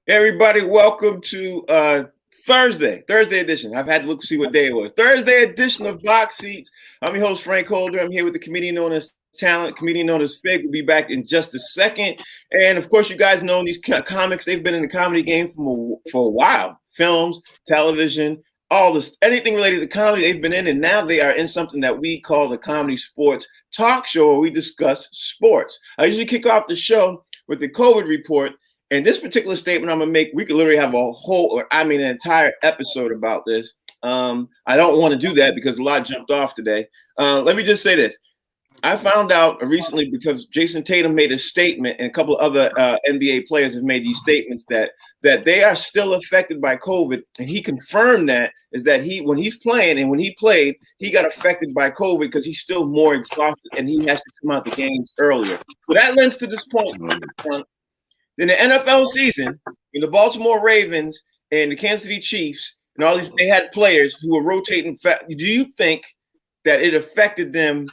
Everybody, welcome to Thursday edition. I've had to look to see what day it was. Thursday edition of Box Seats. I'm your host, Frank Holder. I'm here with the comedian known as Talent, comedian known as Fig. We'll be back in just a second. And of course, you guys know these comics. They've been in the comedy game for a while. Films, television, all this, anything related to comedy they've been in. And now they are in something that we call the Comedy Sports Talk Show, where we discuss sports. I usually kick off the show with the COVID report. And this particular statement I'm gonna make, we could literally have an entire episode about this. I don't want to do that because a lot jumped off today. Let me just say this. I found out recently because Jason Tatum made a statement, and a couple of other NBA players have made these statements that they are still affected by COVID, and he confirmed that when he's playing and when he played, he got affected by COVID because he's still more exhausted and he has to come out the games earlier. So that lends to this point. In the NFL season, in the Baltimore Ravens and the Kansas City Chiefs and all these, they had players who were rotating. Do you think that it affected them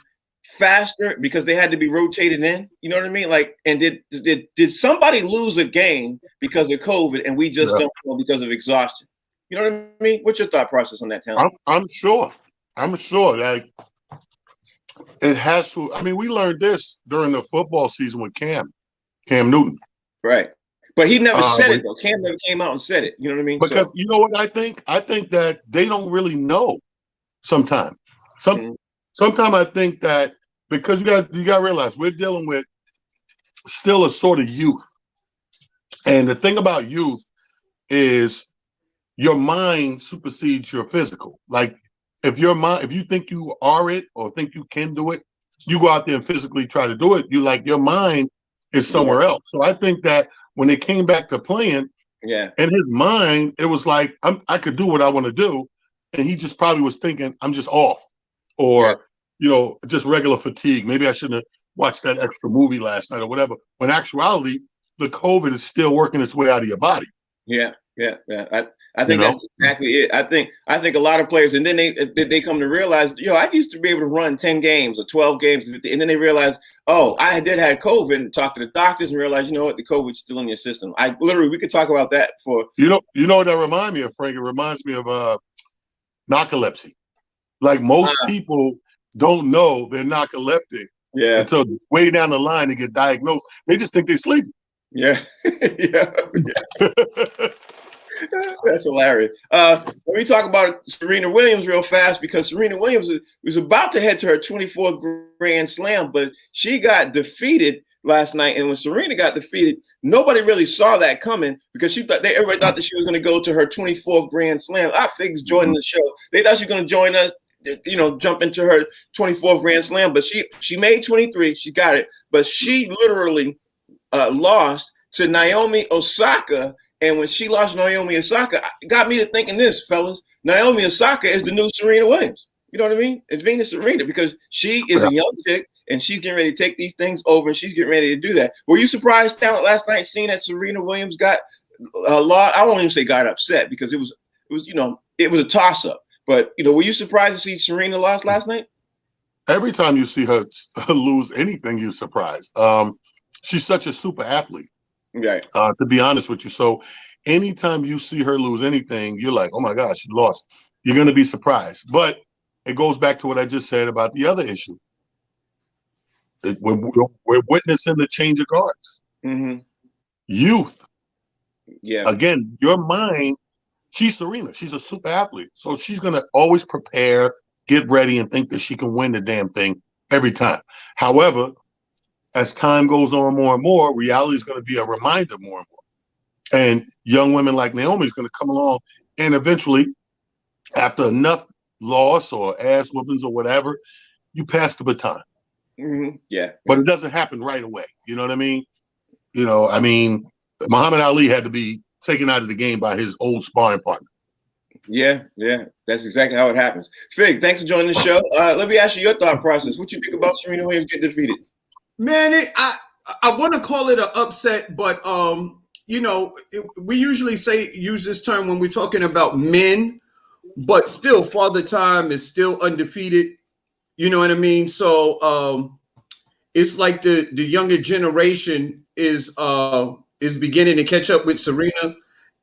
faster because they had to be rotated in? You know what I mean? Like, and did somebody lose a game because of COVID and we just don't know because of exhaustion? You know what I mean? What's your thought process on that, Talent? I'm sure that it has to. I mean, we learned this during the football season with Cam Newton. Right. But he never said it, though. Cam never came out and said it. You know what I mean? Because you know what I think? I think that they don't really know sometimes. Sometimes I think that because you got to realize we're dealing with still a sort of youth. And the thing about youth is your mind supersedes your physical. Like if you think you are it or think you can do it, you go out there and physically try to do it. Your mind is somewhere else. So I think that when they came back to playing, in his mind, it was like, I could do what I want to do. And he just probably was thinking, I'm just off or, just regular fatigue. Maybe I shouldn't have watched that extra movie last night or whatever. When in actuality, the COVID is still working its way out of your body. Yeah. I think that's exactly it. I think a lot of players, and then they come to realize, I used to be able to run 10 games or 12 games, and then they realize, I did have COVID, and talk to the doctors and realize, the COVID's still in your system. We could talk about that for what that reminds me of, Frank. It reminds me of narcolepsy. Like most people don't know they're narcoleptic until way down the line they get diagnosed. They just think they're sleeping. Yeah. That's hilarious. Let me talk about Serena Williams real fast because Serena Williams was about to head to her 24th Grand Slam, but she got defeated last night. And when Serena got defeated, nobody really saw that coming because everybody thought that she was going to go to her 24th Grand Slam. I figured joining the show. They thought she was going to join us, jump into her 24th Grand Slam, but she made 23. She got it, but she literally lost to Naomi Osaka. And when she lost Naomi Osaka, it got me to thinking this, fellas. Naomi Osaka is the new Serena Williams. You know what I mean? It's Venus Serena because she is a young chick and she's getting ready to take these things over and she's getting ready to do that. Were you surprised, Talent, last night seeing that Serena Williams got a lot? I won't even say got upset because it was a toss up. But were you surprised to see Serena lost last night? Every time you see her lose anything, you're surprised. She's such a super athlete. Right. To be honest with you. So anytime you see her lose anything, you're like, oh my gosh, she lost. You're going to be surprised. But it goes back to what I just said about the other issue. We're witnessing the change of guards. Mm-hmm. Youth. Yeah. Again, your mind, she's Serena. She's a super athlete. So she's going to always prepare, get ready, and think that she can win the damn thing every time. However, as time goes on more and more, reality is going to be a reminder more and more. And young women like Naomi is going to come along and eventually, after enough loss or ass whoopings or whatever, you pass the baton. Mm-hmm. Yeah. But it doesn't happen right away. You know what I mean? Muhammad Ali had to be taken out of the game by his old sparring partner. Yeah. That's exactly how it happens. Fig, thanks for joining the show. Let me ask you your thought process. What you think about Serena Williams getting defeated? Man, I want to call it an upset, but we usually use this term when we're talking about men, but still, Father Time is still undefeated. You know what I mean? So it's like the younger generation is beginning to catch up with Serena.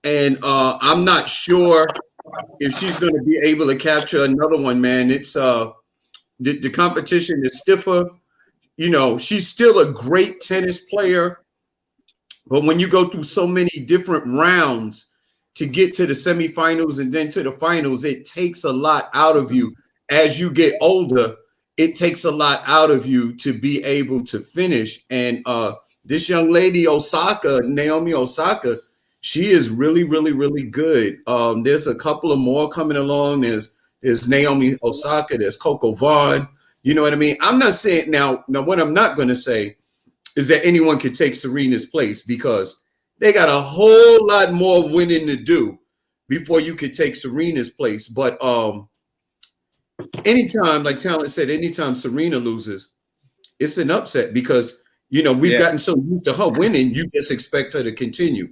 and I'm not sure if she's going to be able to capture another one. Man, it's the competition is stiffer. You know, she's still a great tennis player, but when you go through so many different rounds to get to the semifinals and then to the finals, it takes a lot out of you. As you get older, it takes a lot out of you to be able to finish. And this young lady, Naomi Osaka, she is really, really, really good. There's a couple of more coming along. There's Naomi Osaka. There's Coco Vaughn. You know what I mean? I'm not saying now. What I'm not going to say is that anyone could take Serena's place, because they got a whole lot more winning to do before you could take Serena's place. But anytime, like Talent said, anytime Serena loses, it's an upset, because we've gotten so used to her winning, you just expect her to continue.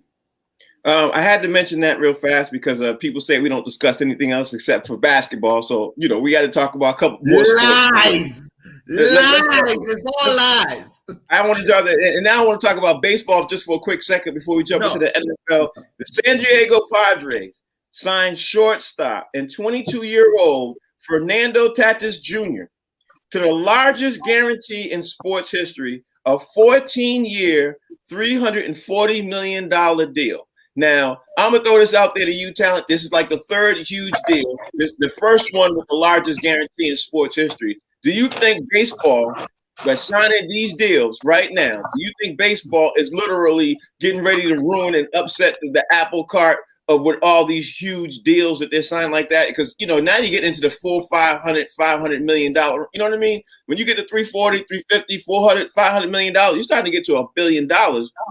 I had to mention that real fast because people say we don't discuss anything else except for basketball. So, we got to talk about a couple more lies. It's all lies. I wanted y'all to, and now I want to talk about baseball just for a quick second before we jump into the NFL. The San Diego Padres signed shortstop and 22-year-old Fernando Tatis Jr. to the largest guarantee in sports history, a 14-year, $340 million deal. Now, I'm going to throw this out there to you, Talent. This is like the third huge deal. The first one with the largest guarantee in sports history. Do you think baseball, by signing these deals right now, do you think baseball is literally getting ready to ruin and upset the apple cart of with all these huge deals that they're signing like that? Because, now you get into the full $500 million, you know what I mean? When you get to 340, 350, 400, $500 million, you're starting to get to $1 billion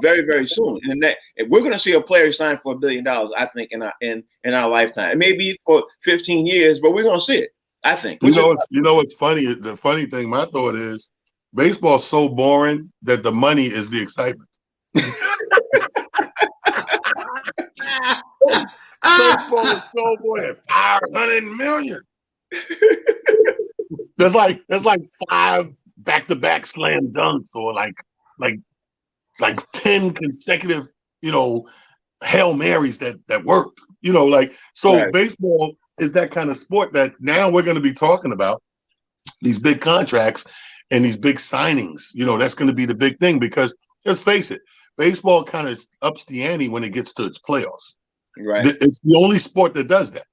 very, very soon. And we're going to see a player sign for $1 billion, I think, in our lifetime. It may be for 15 years, but we're going to see it, I think. What's funny? The funny thing, my thought is, baseball's so boring that the money is the excitement. Baseball is so boring. 500 million. There's like 5 back-to-back slam dunks, or like 10 consecutive, Hail Marys that worked. Right. Baseball is that kind of sport that now we're going to be talking about these big contracts and these big signings. That's going to be the big thing, because let's face it, baseball kind of ups the ante when it gets to its playoffs. Right. It's the only sport that does that.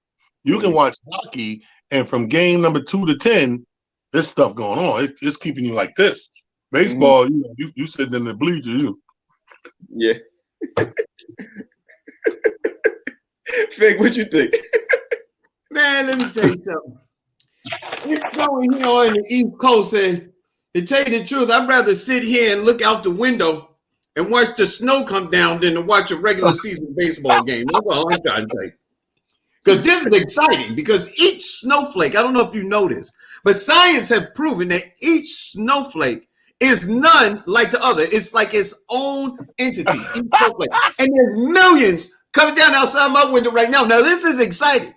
You can watch hockey, and from game number 2 to 10, there's stuff going on. It's keeping you like this. Baseball, you sitting in the bleachers. Yeah. Fig, what you think? Man, let me tell you something. It's snowing here on the East Coast, and to tell you the truth, I'd rather sit here and look out the window and watch the snow come down than to watch a regular season baseball game. That's all I'm trying to say. Because this is exciting, because each snowflake, I don't know if you know this, but science have proven that each snowflake is none like the other. It's like its own entity, each snowflake. And there's millions coming down outside my window right now. Now, this is exciting.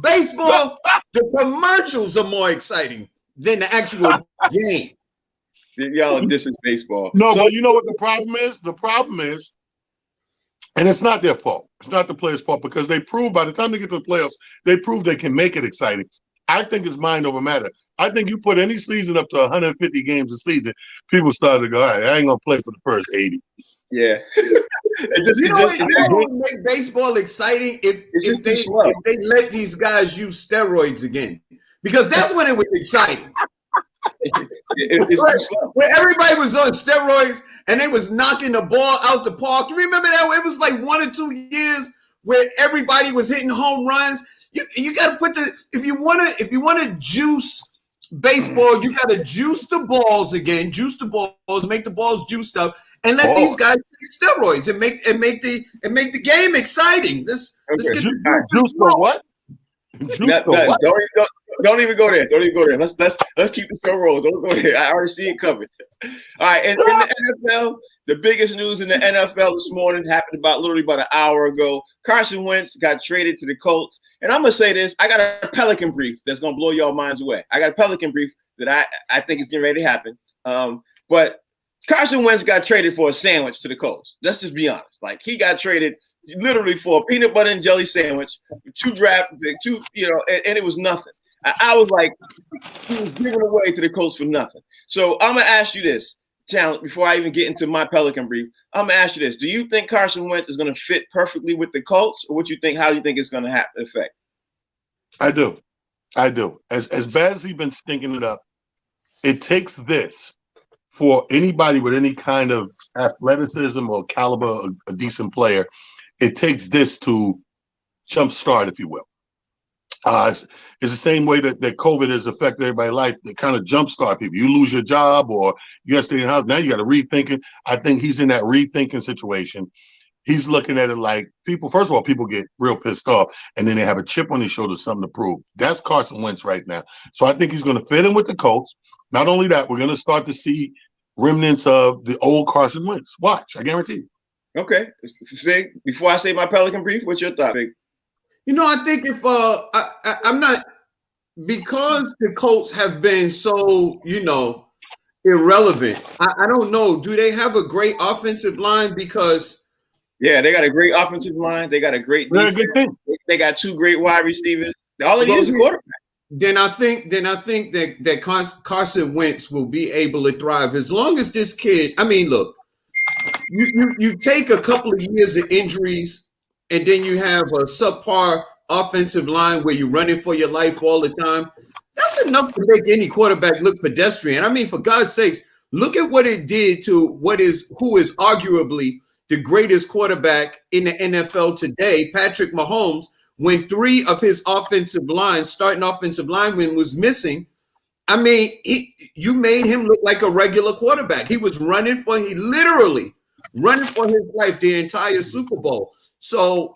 Baseball, the commercials are more exciting than the actual game. Y'all, this is baseball. No, but you know what the problem is? The problem is, and it's not their fault. It's not the players' fault, because they prove by the time they get to the playoffs, they prove they can make it exciting. I think it's mind over matter. I think you put any season up to 150 games a season, people start to go, all right, I ain't going to play for the first 80. Yeah. It would make baseball exciting if they let these guys use steroids again, because that's when it was exciting. When everybody was on steroids and they was knocking the ball out the park. You remember that? It was like 1 or 2 years where everybody was hitting home runs. You got to put if you want to juice baseball, you got to juice the balls again, make the balls juiced up, and let these guys take steroids and make the game exciting. Let's get juice the what? Don't even go there. Don't even go there. Let's keep the show rolling. Don't go there. I already see it covered. All right. And in the NFL, the biggest news in the NFL this morning happened literally about an hour ago. Carson Wentz got traded to the Colts. And I'm going to say this. I got a Pelican brief that's going to blow y'all minds away. I got a Pelican brief that I think is getting ready to happen. But Carson Wentz got traded for a sandwich to the Colts. Let's just be honest. Like, he got traded literally for a peanut butter and jelly sandwich, 2 draft picks, and it was nothing. I was like, he was giving away to the Colts for nothing. So I'm gonna ask you this, Talent, before I even get into my Pelican brief. I'm gonna ask you this: do you think Carson Wentz is gonna fit perfectly with the Colts, or what you think? How you think it's gonna affect? I do. As bad as he's been stinking it up, it takes this for anybody with any kind of athleticism or caliber, a decent player. It takes this to jumpstart, if you will. It's the same way that COVID has affected everybody's life. They kind of jumpstart people. You lose your job or you got to stay in the house. Now you got to rethink it. I think he's in that rethinking situation. He's looking at it like people, first of all, people get real pissed off and then they have a chip on their shoulder, something to prove. That's Carson Wentz right now. So I think he's going to fit in with the Colts. Not only that, we're going to start to see remnants of the old Carson Wentz. Watch, I guarantee you. Okay. Fig, before I say my Pelican brief, what's your thought, Fig? I think if I'm not, because the Colts have been so, irrelevant. I don't know. Do they have a great offensive line? Because yeah, they got a great offensive line. They got a great defense. Good team. They got 2 great wide receivers. All they need is a quarterback. Then I think that Carson Wentz will be able to thrive as long as this kid. I mean, look, you take a couple of years of injuries. And then you have a subpar offensive line where you're running for your life all the time. That's enough to make any quarterback look pedestrian. I mean, for God's sakes, look at what it did to who is arguably the greatest quarterback in the NFL today, Patrick Mahomes, when 3 of his starting offensive linemen was missing. I mean, you made him look like a regular quarterback. He was literally running for his life the entire Super Bowl. So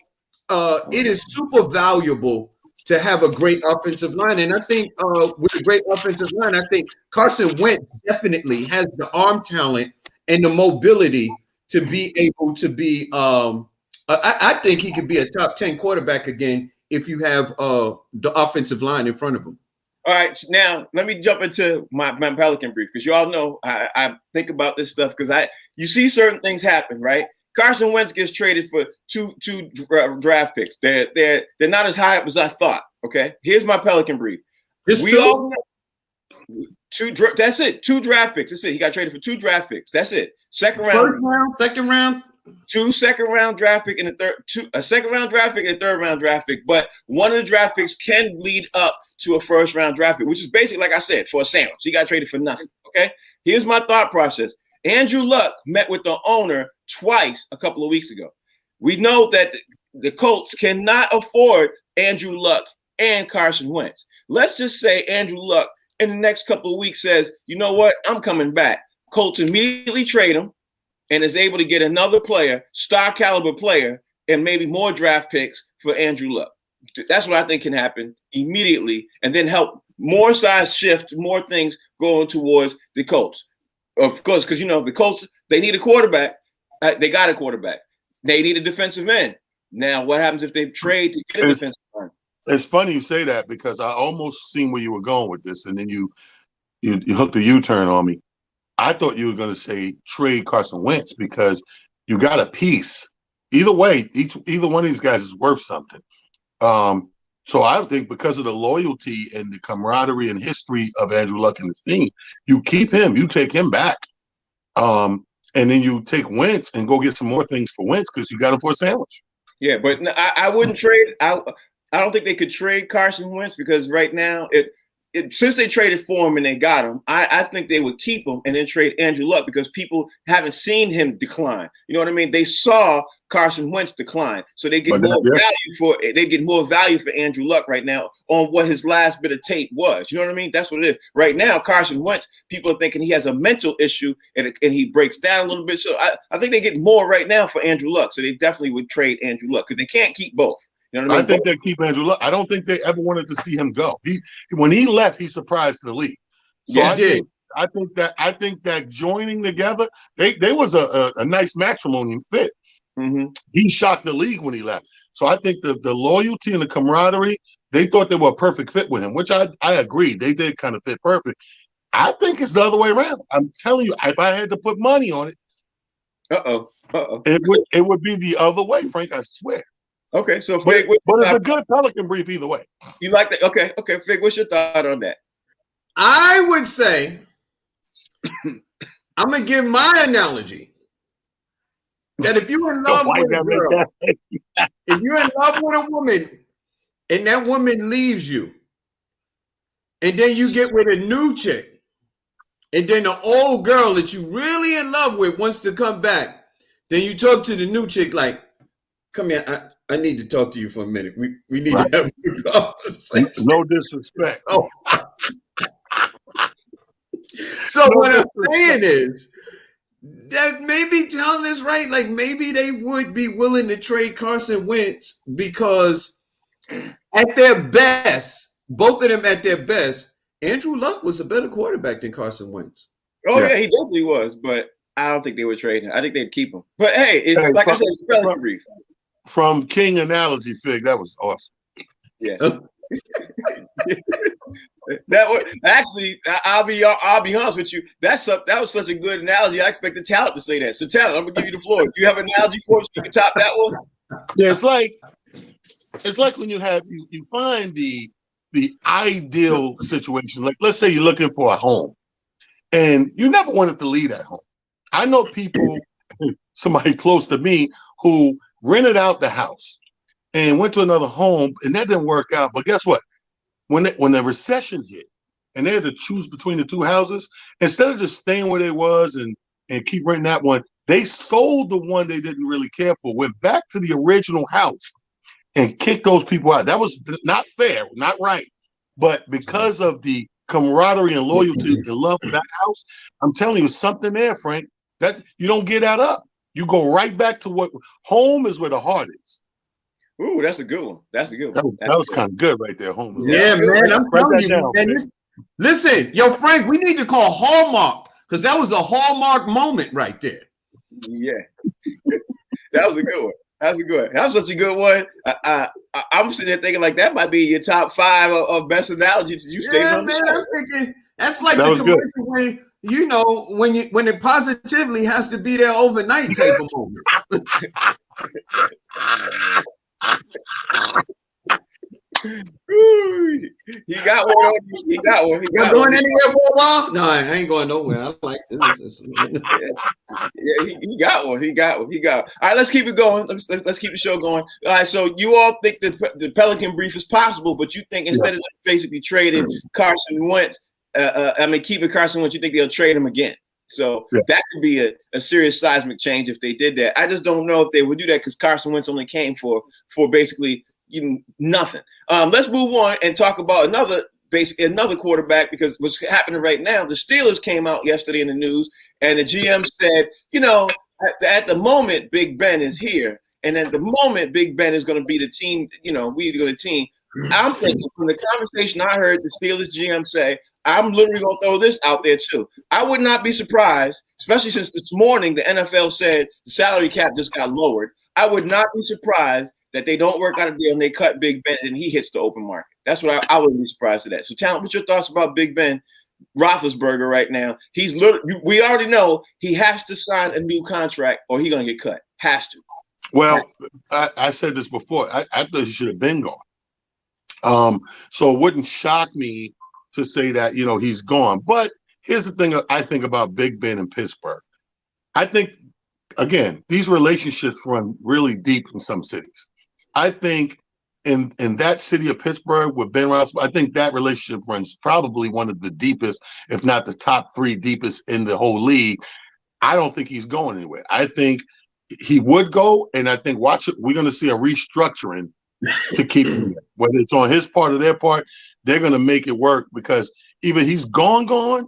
it is super valuable to have a great offensive line. And I think with a great offensive line, I think Carson Wentz definitely has the arm talent and the mobility to be able to be I think he could be a top 10 quarterback again if you have the offensive line in front of him. All right, now let me jump into my Pelican brief, because you all know I think about this stuff because you see certain things happen, right? Carson Wentz gets traded for two draft picks. They're not as high up as I thought. Okay, here's my Pelican brief. That's it. 2 draft picks. That's it. He got traded for 2 draft picks. That's it. Second round. 2 second-round draft pick and a second-round draft pick and a third-round draft pick. But one of the draft picks can lead up to a first-round draft pick, which is basically, like I said, for a sandwich. He got traded for nothing. Okay, here's my thought process. Andrew Luck met with the owner twice a couple of weeks ago. We know that the Colts cannot afford Andrew Luck and Carson Wentz. Let's just say Andrew Luck in the next couple of weeks says, you know what, I'm coming back. Colts immediately trade him and is able to get another player, star caliber player, and maybe more draft picks for Andrew Luck. That's what I think can happen immediately, and then help more size shift, more things going towards the Colts. Of course, because the Colts, they need a quarterback. They got a quarterback. They need a defensive end. Now, what happens if they trade to get a defensive end? It's funny you say that, because I almost seen where you were going with this, and then you hooked a U-turn on me. I thought you were going to say trade Carson Wentz, because you got a piece. Either way, either one of these guys is worth something. So I think because of the loyalty and the camaraderie and history of Andrew Luck and his team, you keep him, you take him back. And then you take Wentz and go get some more things for Wentz because you got him for a sandwich. Yeah, but I wouldn't trade. I don't think they could trade Carson Wentz, because right now, since they traded for him and they got him, I think they would keep him and then trade Andrew Luck, because people haven't seen him decline. You know what I mean? They saw Carson Wentz decline, so they get more value for Andrew Luck right now on what his last bit of tape was. You know what I mean? That's what it is right now. Carson Wentz, people are thinking he has a mental issue and he breaks down a little bit. So I think they get more right now for Andrew Luck. So they definitely would trade Andrew Luck, because they can't keep both. You know what I mean? I think they keep Andrew Luck. I don't think they ever wanted to see him go. When he left, he surprised the league. So yeah, I think that joining together, they was a nice matrimony fit. Mm-hmm. He shocked the league when he left. So I think the loyalty and the camaraderie, they thought they were a perfect fit with him, which I agree. They did kind of fit perfect. I think it's the other way around. I'm telling you, if I had to put money on it, It would be the other way, Frank. I swear. Okay, so But, Fig, but it's a good Pelican brief either way. you like that? Okay, Fig, what's your thought on that? I would say, I'm gonna give my analogy that if you're in love with a girl, if you're in love with a woman, and that woman leaves you, and then you get with a new chick, and then the old girl that you really in love with wants to come back, then you talk to the new chick like, come here, I need to talk to you for a minute. We need to have a conversation. No disrespect. Oh. So what I'm saying is that maybe telling is right. Like maybe they would be willing to trade Carson Wentz because at their best, both of them at their best, Andrew Luck was a better quarterback than Carson Wentz. Oh yeah, he definitely was, but I don't think they would trade him. I think they'd keep him. But hey, like I said, it's Pelican brief. From King Analogy, Fig, that was awesome. Yeah. That was actually, I'll be honest with you. That was such a good analogy. I expected Talent to say that. So Talent, I'm gonna give you the floor. Do you have an analogy for us? You can top that one. Yeah, it's like when you find the ideal situation. Like let's say you're looking for a home, and you never wanted to leave that home. I know people, somebody close to me, who rented out the house and went to another home, and that didn't work out. But guess what? When the recession hit and they had to choose between the two houses, instead of just staying where they was and keep renting that one, they sold the one they didn't really care for, went back to the original house and kicked those people out. That was not fair, not right. But because of the camaraderie and loyalty and love for that house, I'm telling you, something there, Frank, that you don't get that up. You go right back to what home is where the heart is. Ooh, that's a good one. That's a good one. That was kind of good right there, home. Yeah, man. I'm telling you, man. Listen, yo, Frank, we need to call Hallmark because that was a Hallmark moment right there. Yeah. That was a good one. That was such a good one. I'm sitting there thinking like that might be your top 5 of best analogies you stated. Yeah, man. I'm thinking that's like the commercial when when it positively has to be there overnight type of moment. He got one. He got one. You're going anywhere for a while? No, I ain't going nowhere. I'm like, yeah, he got one. He got one. All right, let's keep it going. Let's keep the show going. All right, so you all think the Pelican brief is possible, but you think instead of basically trading Carson Wentz, keeping Carson Wentz, you think they'll trade him again? So that could be a serious seismic change if they did that. I just don't know if they would do that because Carson Wentz only came for basically nothing. Let's move on and talk about another quarterback, because what's happening right now, the Steelers came out yesterday in the news and the GM said, at the moment Big Ben is here, and at the moment Big Ben is going to be the team, we're going to team. I'm thinking from the conversation I heard the Steelers GM say, I'm literally going to throw this out there too. I would not be surprised, especially since this morning the NFL said the salary cap just got lowered. I would not be surprised that they don't work out a deal and they cut Big Ben and he hits the open market. That's what I wouldn't be surprised at that. So, Talent, what's your thoughts about Big Ben Roethlisberger right now? We already know he has to sign a new contract or he's going to get cut. Has to. Well, I said this before. I thought he should have been gone. So it wouldn't shock me to say that, he's gone. But here's the thing I think about Big Ben in Pittsburgh. I think, again, these relationships run really deep in some cities. I think in that city of Pittsburgh with Ben Roethlisberger, I think that relationship runs probably one of the deepest, if not the top 3 deepest in the whole league. I don't think he's going anywhere. I think he would go, and I think we're going to see a restructuring to keep him. Whether it's on his part or their part, they're going to make it work because either he's gone,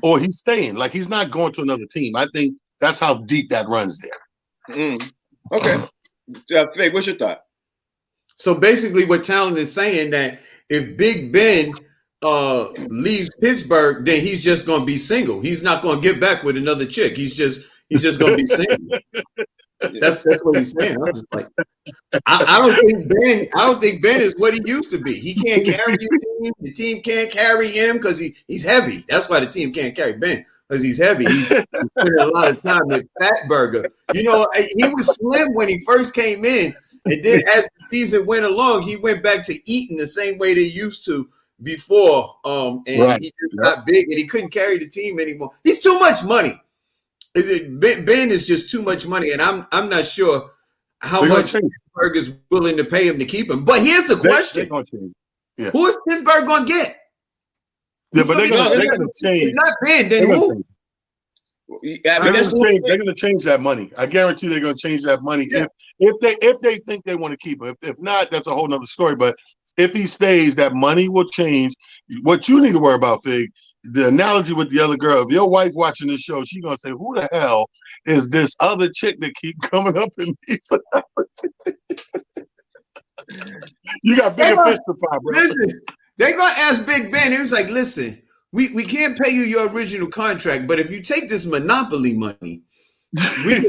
or he's staying. Like, he's not going to another team. I think that's how deep that runs there. Okay. Fig, what's your thought? So basically what Talent is saying that if Big Ben leaves Pittsburgh, then he's just going to be single. He's not going to get back with another chick. He's just going to be single. That's what he's saying. I'm just like, I don't think Ben is what he used to be. He can't carry the team. The team can't carry him because he's heavy. That's why the team can't carry Ben. because he's heavy. He's spending a lot of time at Fat Burger. You know, he was slim when he first came in, and then as the season went along, he went back to eating the same way they used to before. And he just got big, and he couldn't carry the team anymore. He's too much money. Ben is just too much money, and I'm not sure how much Pittsburgh is willing to pay him to keep him. But here's the question: who is Pittsburgh going to get? Yeah, but they're going to change. If not Ben, then who? They're going to change that money. I guarantee they're going to change that money if they think they want to keep him. If not, that's a whole nother story. But if he stays, that money will change. What you need to worry about, Fig, the analogy with the other girl. If your wife watching this show, she's gonna say, "Who the hell is this other chick that keep coming up in these?" You got bigger fish to fry, bro. Listen, they gonna ask Big Ben. He was like, "Listen, we can't pay you your original contract, but if you take this monopoly money, we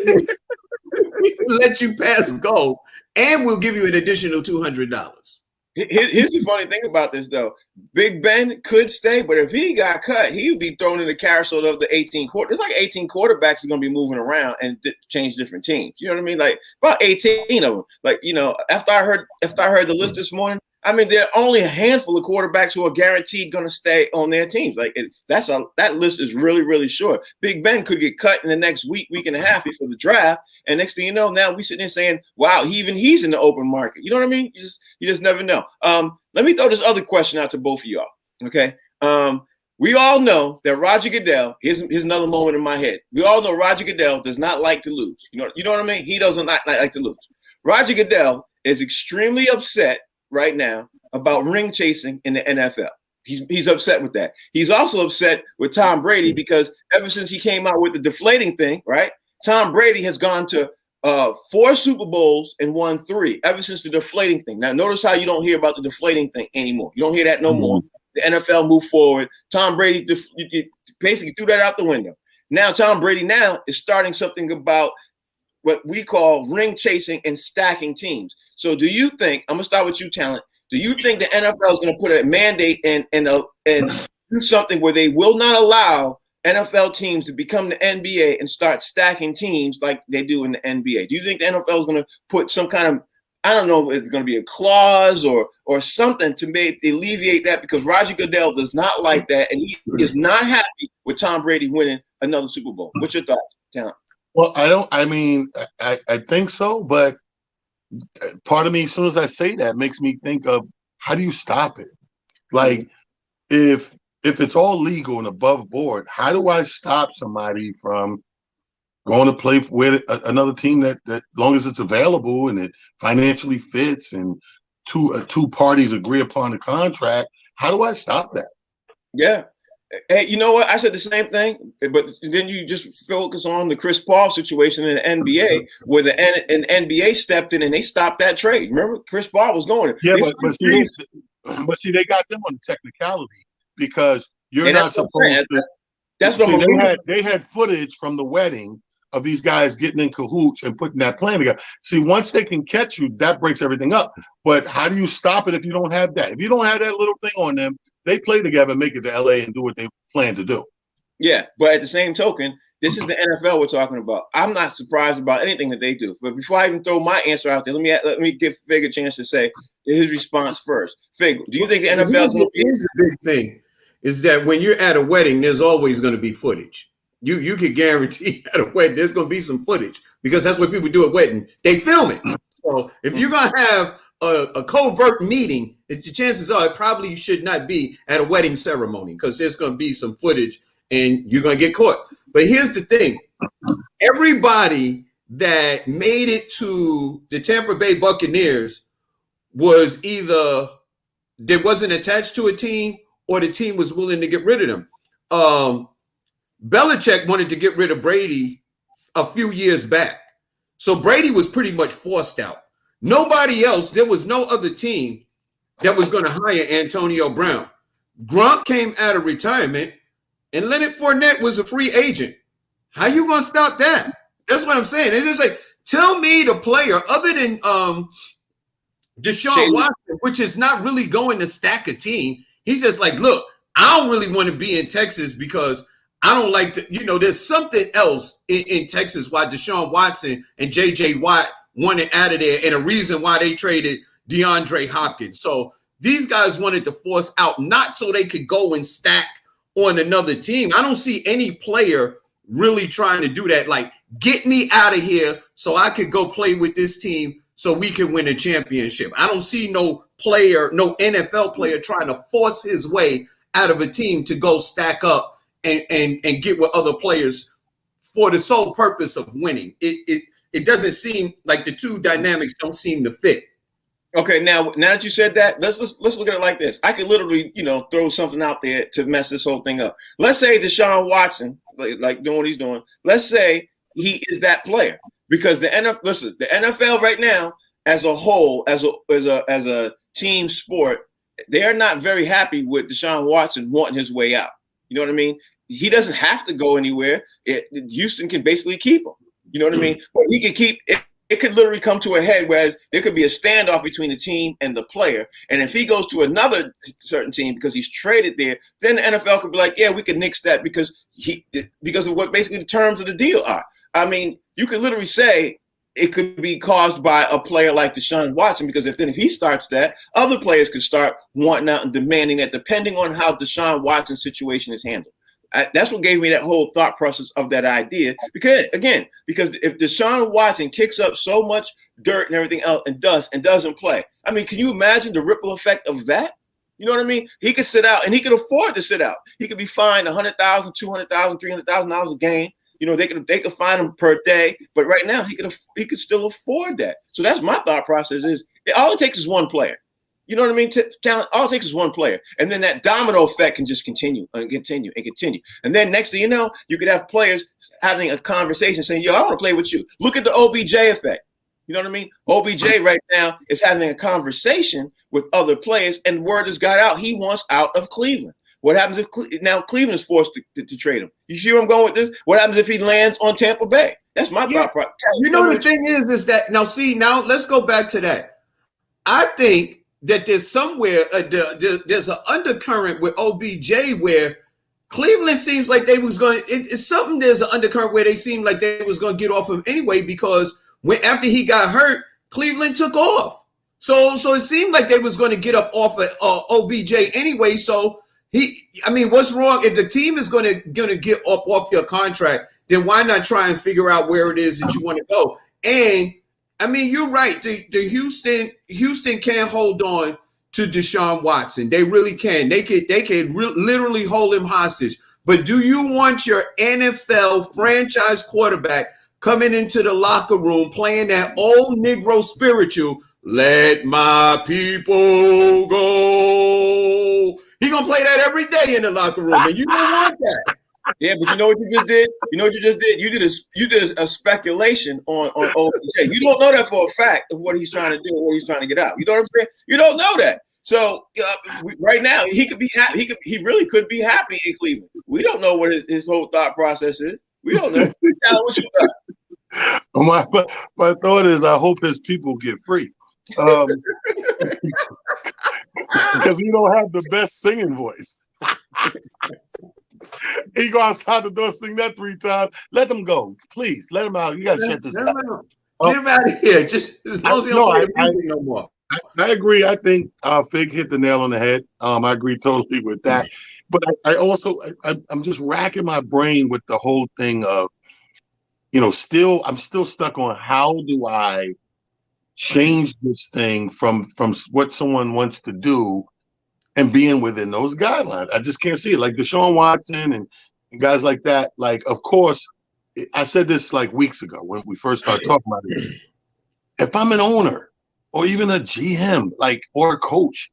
can let you pass go, and we'll give you an additional $200." Here's the funny thing about this, though. Big Ben could stay, but if he got cut, he would be thrown in the carousel of the 18 quarter. There's like 18 quarterbacks are going to be moving around and change different teams. You know what I mean? Like about 18 of them. Like, you know, after I heard the list this morning, I mean, there are only a handful of quarterbacks who are guaranteed going to stay on their teams. Like that list is really, really short. Big Ben could get cut in the next week and a half before the draft, and next thing you know, now we sitting there saying, "Wow, he's in the open market." You know what I mean? You just never know. Let me throw this other question out to both of y'all. Okay, we all know that Roger Goodell. Here's another moment in my head. We all know Roger Goodell does not like to lose. You know what I mean? He doesn't like to lose. Roger Goodell is extremely upset right now about ring chasing in the NFL. He's upset with that. He's also upset with Tom Brady because ever since he came out with the deflating thing, right? Tom Brady has gone to 4 Super Bowls and won 3 ever since the deflating thing. Now, notice how you don't hear about the deflating thing anymore. You don't hear that no more. The NFL moved forward. Tom Brady basically threw that out the window. Now, Tom Brady is starting something about what we call ring chasing and stacking teams. So do you think, I'm going to start with you, Talent, do you think the NFL is going to put a mandate and do something where they will not allow NFL teams to become the NBA and start stacking teams like they do in the NBA? Do you think the NFL is going to put some kind of, I don't know if it's going to be a clause or something to alleviate that, because Roger Goodell does not like that, and he is not happy with Tom Brady winning another Super Bowl. What's your thoughts, Talent? Well, I think so, but part of me, as soon as I say that, makes me think of how do you stop it? Like, if it's all legal and above board, how do I stop somebody from going to play with another team that long as it's available and it financially fits and two parties agree upon the contract? How do I stop that? Yeah. Hey, you know what? I said the same thing, but then you just focus on the Chris Paul situation in the NBA, where the NBA stepped in and they stopped that trade. Remember, Chris Paul was going. Yeah, but see, they got them on the technicality because you're not supposed to. That's what they had footage from the wedding of these guys getting in cahoots and putting that plan together. See, once they can catch you, that breaks everything up. But how do you stop it if you don't have that? If you don't have that little thing on them, they play together, make it to LA, and do what they plan to do. Yeah, but at the same token, this is the NFL we're talking about. I'm not surprised about anything that they do. But before I even throw my answer out there, let me give Fig a chance to say his response first. Fig, do you think the NFL is going to be? Here's the big thing: is that when you're at a wedding, there's always going to be footage. You can guarantee at a wedding there's going to be some footage, because that's what people do at wedding. They film it. So if you're going to have a covert meeting, the chances are it probably should not be at a wedding ceremony, because there's going to be some footage and you're going to get caught. But here's the thing. Everybody that made it to the Tampa Bay Buccaneers was either they wasn't attached to a team or the team was willing to get rid of them. Belichick wanted to get rid of Brady a few years back. So Brady was pretty much forced out. Nobody else, there was no other team that was going to hire Antonio Brown. Gronk came out of retirement and Leonard Fournette was a free agent. How you going to stop that? That's what I'm saying. It's just like, tell me the player other than Deshaun Watson, which is not really going to stack a team. He's just like, look, I don't really want to be in Texas because I don't like to, there's something else in Texas why Deshaun Watson and J.J. Watt wanted out of there, and a reason why they traded DeAndre Hopkins. So these guys wanted to force out, not so they could go and stack on another team. I don't see any player really trying to do that. Like, get me out of here so I could go play with this team so we can win a championship. I don't see no player, no NFL player trying to force his way out of a team to go stack up and get with other players for the sole purpose of winning. It doesn't seem like the two dynamics don't seem to fit. Okay, now that you said that, let's look at it like this. I could literally, throw something out there to mess this whole thing up. Let's say Deshaun Watson, like doing what he's doing. Let's say he is that player, because the NFL right now, as a whole, as a team sport, they are not very happy with Deshaun Watson wanting his way out. You know what I mean? He doesn't have to go anywhere. Houston can basically keep him. You know what I mean? But he can keep it. It could literally come to a head, whereas there could be a standoff between the team and the player. And if he goes to another certain team because he's traded there, then the NFL could be like, yeah, we could nix that because of what basically the terms of the deal are. I mean, you could literally say it could be caused by a player like Deshaun Watson, because if he starts that, other players could start wanting out and demanding that, depending on how Deshaun Watson's situation is handled. That's what gave me that whole thought process of that idea. Because if Deshaun Watson kicks up so much dirt and everything else and dust and doesn't play, I mean, can you imagine the ripple effect of that? You know what I mean? He could sit out, and he could afford to sit out. He could be fined $100,000, $200,000, $300,000 a game. They could fine him per day, but right now he could still afford that. So that's my thought process. All it takes is one player. You know what I mean? Talent. All it takes is one player, and then that domino effect can just continue and continue and continue. And then next thing you know, you could have players having a conversation saying, "Yo, I want to play with you." Look at the OBJ effect. You know what I mean? OBJ right now is having a conversation with other players, and word has got out he wants out of Cleveland. What happens if now Cleveland is forced to trade him? You see where I'm going with this? What happens if he lands on Tampa Bay? That's my thought process. The thing is that now let's go back to that. I think that there's somewhere there's an undercurrent with OBJ where Cleveland seems like they was going. It's something. There's an undercurrent where they seemed like they was going to get off him anyway, because after he got hurt, Cleveland took off. So it seemed like they was going to get up off of OBJ anyway. So what's wrong if the team is going to get up off your contract? Then why not try and figure out where it is that you want to go? And I mean, you're right. The Houston can't hold on to Deshaun Watson. They really can. They could literally hold him hostage. But do you want your NFL franchise quarterback coming into the locker room playing that old Negro spiritual, "Let my people go"? He gonna play that every day in the locker room, and you don't want that. Yeah, but you know what you just did? You did a speculation on OBJ. You don't know that for a fact of what he's trying to do and what he's trying to get out. You know what I'm saying? You don't know that. So right now he could be happy. He really could be happy in Cleveland. We don't know what his whole thought process is. We don't know. What you got? My thought is, I hope his people get free. Because he don't have the best singing voice. He go outside the door, sing that 3 times. Let them go, please. Let him out. You got to shut this down. Get him out of here. Just as long as he don't play music no more. I agree. I think Fig hit the nail on the head. I agree totally with that. But I'm just racking my brain with the whole thing of, I'm still stuck on how do I change this thing from what someone wants to do and being within those guidelines. I just can't see it. Like Deshaun Watson and guys like that. Like, of course, I said this like weeks ago when we first started talking about it. If I'm an owner or even a GM, or a coach,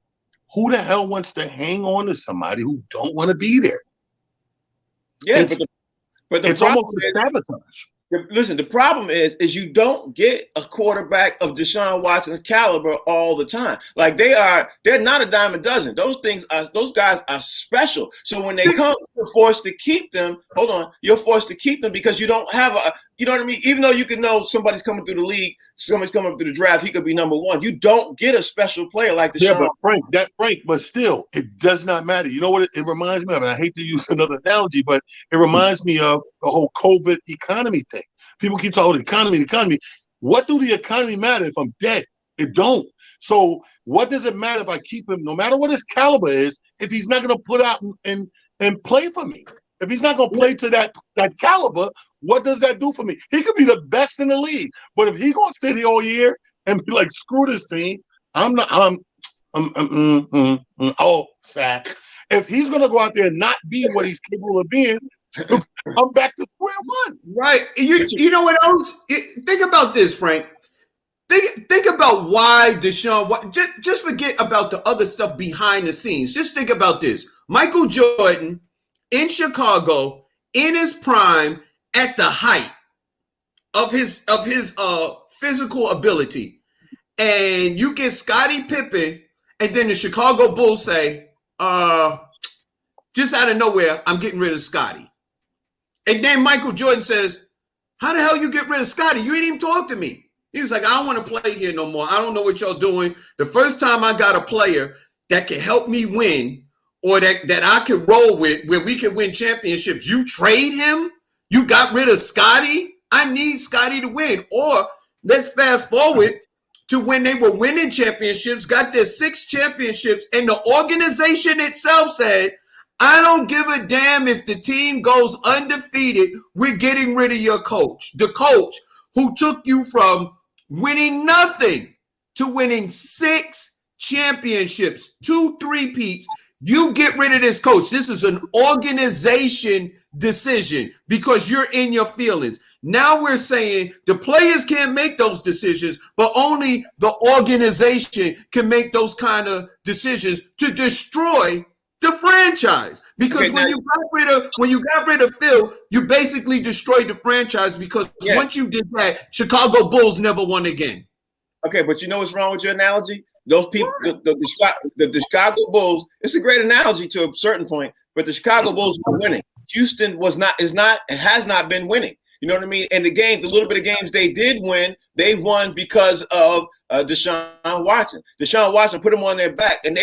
who the hell wants to hang on to somebody who don't want to be there? Yeah, but it's almost a sabotage. Listen, the problem is you don't get a quarterback of Deshaun Watson's caliber all the time. Like they're not a dime a dozen. Those guys are special. So when they come, you're forced to keep them. Hold on, you're forced to keep them because you don't have You know what I mean? Even though you can know somebody's coming through the league, somebody's coming through the draft, he could be number one. You don't get a special player like Deshaun. Yeah, but but still, it does not matter. You know what it reminds me of? And I hate to use another analogy, but it reminds me of the whole COVID economy thing. People keep talking the economy. What do the economy matter if I'm dead? It don't. So what does it matter if I keep him, no matter what his caliber is, if he's not going to put out and play for me? If he's not going to play to that caliber, what does that do for me? He could be the best in the league, but if he's going to sit here all year and be like, screw this team, Sack. If he's going to go out there and not be what he's capable of being, I'm back to square one. Right. You know what else? Think about this, Frank. Think about why Deshaun. Just forget about the other stuff behind the scenes. Just think about this. Michael Jordan in Chicago in his prime at the height of his physical ability, and you get Scottie Pippen, and then the Chicago Bulls say, just out of nowhere, I'm getting rid of Scottie. And then Michael Jordan says, how the hell you get rid of Scottie? You ain't even talk to me. He was like, I don't want to play here no more. I don't know what y'all doing. The first time I got a player that can help me win, or that I can roll with, where we can win championships, you trade him? You got rid of Scottie? I need Scottie to win. Or let's fast forward to when they were winning championships, got their 6 championships, and the organization itself said, I don't give a damn if the team goes undefeated. We're getting rid of your coach. The coach who took you from winning nothing to winning 6 championships, 2 3-peats. You get rid of this coach. This is an organization decision because you're in your feelings. Now we're saying the players can't make those decisions, but only the organization can make those kind of decisions to destroy the franchise. Because when you got rid of Phil, you basically destroyed the franchise, because once you did that, Chicago Bulls never won again. Okay, but you know what's wrong with your analogy? Those people, the Chicago Bulls, it's a great analogy to a certain point, but the Chicago Bulls were winning. Houston is not, and has not been winning. You know what I mean? And the little bit of games they did win, they won because of Deshaun Watson. Deshaun Watson put them on their back, and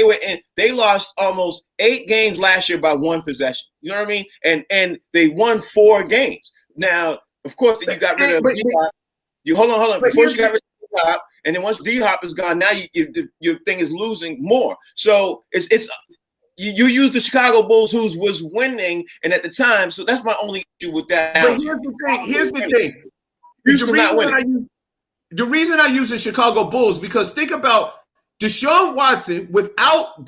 they lost almost 8 games last year by 1 possession. You know what I mean? And they won 4 games. Now, of course, you got rid of D-Hop. Hold on. Before you got rid of D-Hop, and then once D-Hop is gone, now your thing is losing more. So you use the Chicago Bulls, who was winning, and at the time, so that's my only issue with that. But here's the thing. The reason I use the Chicago Bulls, because think about Deshaun Watson without